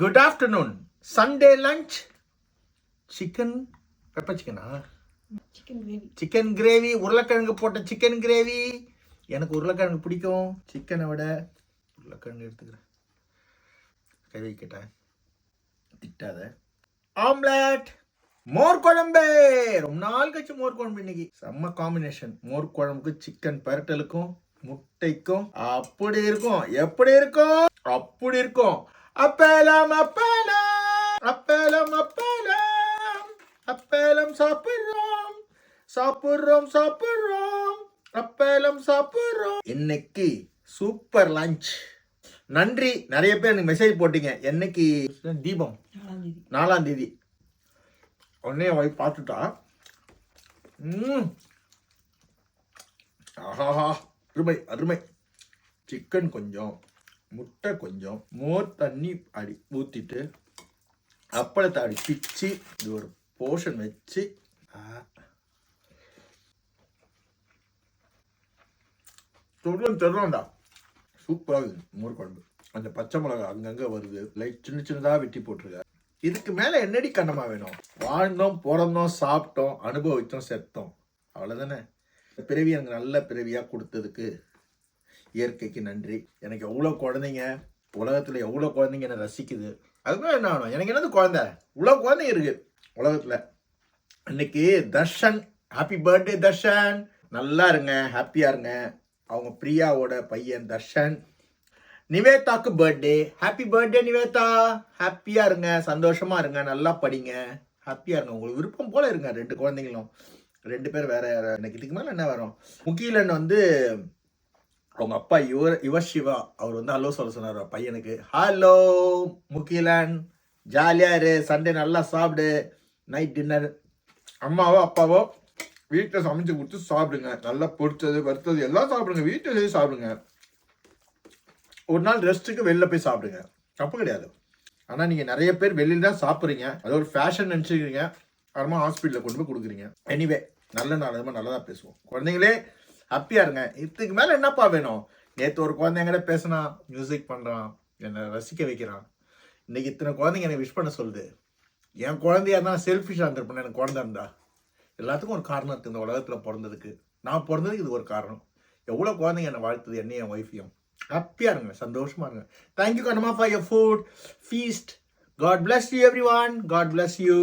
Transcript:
Good afternoon. Sunday lunch. Chicken. Pepper chicken. Chicken gravy, உருளைக்கிழங்கு போட்ட chicken gravy. எனக்கு உருளைக்கிழங்கு பிடிக்கும். சிக்கனை விட உருளைக்கிழங்கு எடுத்துக்கிறேன். கை வைக்கிட்டேன், திட்டாத. ஆம்லெட், மோர் குழம்பு. ரொம்ப நாள் கழிச்சு மோர் குழம்பு இன்னைக்கு. செம்ம காம்பினேஷன். மோர் குழம்புக்கு சிக்கன் பரட்டலுக்கும் முட்டைக்கும் அப்படி இருக்கும். எப்படி இருக்கும்? அப்படி இருக்கும். அப்பளம் அப்பளம் அப்பளம் அப்பளம் அப்பளம் சாப்பிடுறோம் சாப்பிடுறோம் சாப்பிடுறோம் அப்பளம் சாப்பிடுறோம். இன்னைக்கு சூப்பர் லஞ்ச். நன்றி. நிறைய பேர் எனக்கு மெசேஜ் போட்டீங்க. என்னைக்கு தீபம்? 4ஆம் தேதி. உடனே போய் பார்த்துட்டா. ஆஹா, அருமை அருமை. சிக்கன் கொஞ்சம், முட்டை கொஞ்சம், மோர் தண்ணி அடி ஊற்றிட்டு அப்பளத்தை அடி பிச்சு இது ஒரு போர்ஷன் வச்சு தருவாண்டா. சூப்பராக இருக்குது மோர் குழம்பு. அந்த பச்சை மிளகா அங்கங்கே வருது, லைட் சின்ன சின்னதாக வெட்டி போட்டிருக்க. இதுக்கு மேலே என்னடி கண்ணமா வேணும்? வாழ்ந்தோம், பிறந்தோம், சாப்பிட்டோம், அனுபவித்தோம், செத்தோம், அவ்வளோதானே. பிறவி எனக்கு நல்ல பிறவியாக கொடுத்ததுக்கு இயற்கைக்கு நன்றி. எனக்கு எவ்வளோ குழந்தைங்க, உலகத்தில் எவ்வளோ குழந்தைங்க என்னை ரசிக்குது. அதுதான் என்ன வேணும்? எனக்கு என்னது குழந்தை? இவ்வளோ குழந்தைங்க இருக்கு உலகத்தில். இன்னைக்கு தர்ஷன், ஹாப்பி பர்த்டே தர்ஷன். நல்லா இருங்க, ஹாப்பியாக இருங்க. அவங்க பிரியாவோட பையன் தர்ஷன். நிவேதாக்கு பர்த்டே. Happy birthday Nivetha. ஹாப்பியாக இருங்க, சந்தோஷமாக இருங்க, நல்லா படிங்க, ஹாப்பியாக இருங்க. உங்களுக்கு விருப்பம் போல் இருங்க. 2 குழந்தைங்களும், 2 பேர் வேற. எனக்கு இதுக்கு மேலே என்ன வரும்? முகிலன் வந்து அவங்க அப்பா யுவர் சிவா, அவர் வந்து ஹலோ சொல்ல சொன்னார் பையனுக்கு. ஹலோ முகிலன், ஜாலியாக இரு, சண்டே நல்லா சாப்பிடு, நைட் டின்னர் அம்மாவோ அப்பாவோ வீட்டில் சமைச்சு கொடுத்து சாப்பிடுங்க. நல்லா பொரிச்சது வறுத்தது எல்லாம் சாப்பிடுங்க, வீட்டில் செய்து சாப்பிடுங்க. ஒரு நாள் ரெஸ்ட்டுக்கு வெளில போய் சாப்பிடுங்க, தப்பு கிடையாது. ஆனால் நீங்கள் நிறைய பேர் வெளியில் தான் சாப்பிட்றீங்க, அது ஒரு ஃபேஷன் நினச்சிக்கிறீங்க, அப்புறமா ஹாஸ்பிட்டலில் கொண்டு போய் கொடுக்குறீங்க. எனிவே, நல்ல நாள் நல்லதாக பேசுவோம். குழந்தைங்களே ஹாப்பியாக இருங்க. இதுக்கு மேலே என்னப்பா வேணும்? நேற்று ஒரு குழந்தைங்கிட்ட பேசினா, மியூசிக் பண்ணுறான், என்னை ரசிக்க வைக்கிறான். இன்னைக்கு இத்தனை குழந்தைங்க என்னை விஷ் பண்ண சொல்லுது. என் குழந்தையா தான் செல்ஃபிஷாக இருந்திருப்பேன். எனக்கு குழந்தை இருந்தா எல்லாத்துக்கும் ஒரு காரணம் இருக்குது. இந்த உலகத்தில் பிறந்ததுக்கு, நான் பிறந்ததுக்கு இது ஒரு காரணம். எவ்வளோ குழந்தைங்க என்னை வாழ்த்துது, என்னையும் என் ஒய்ஃபையும். ஹாப்பியாக இருங்க, சந்தோஷமாக இருங்க. Thank you Kannamma for your food feast. God bless you everyone. God bless you.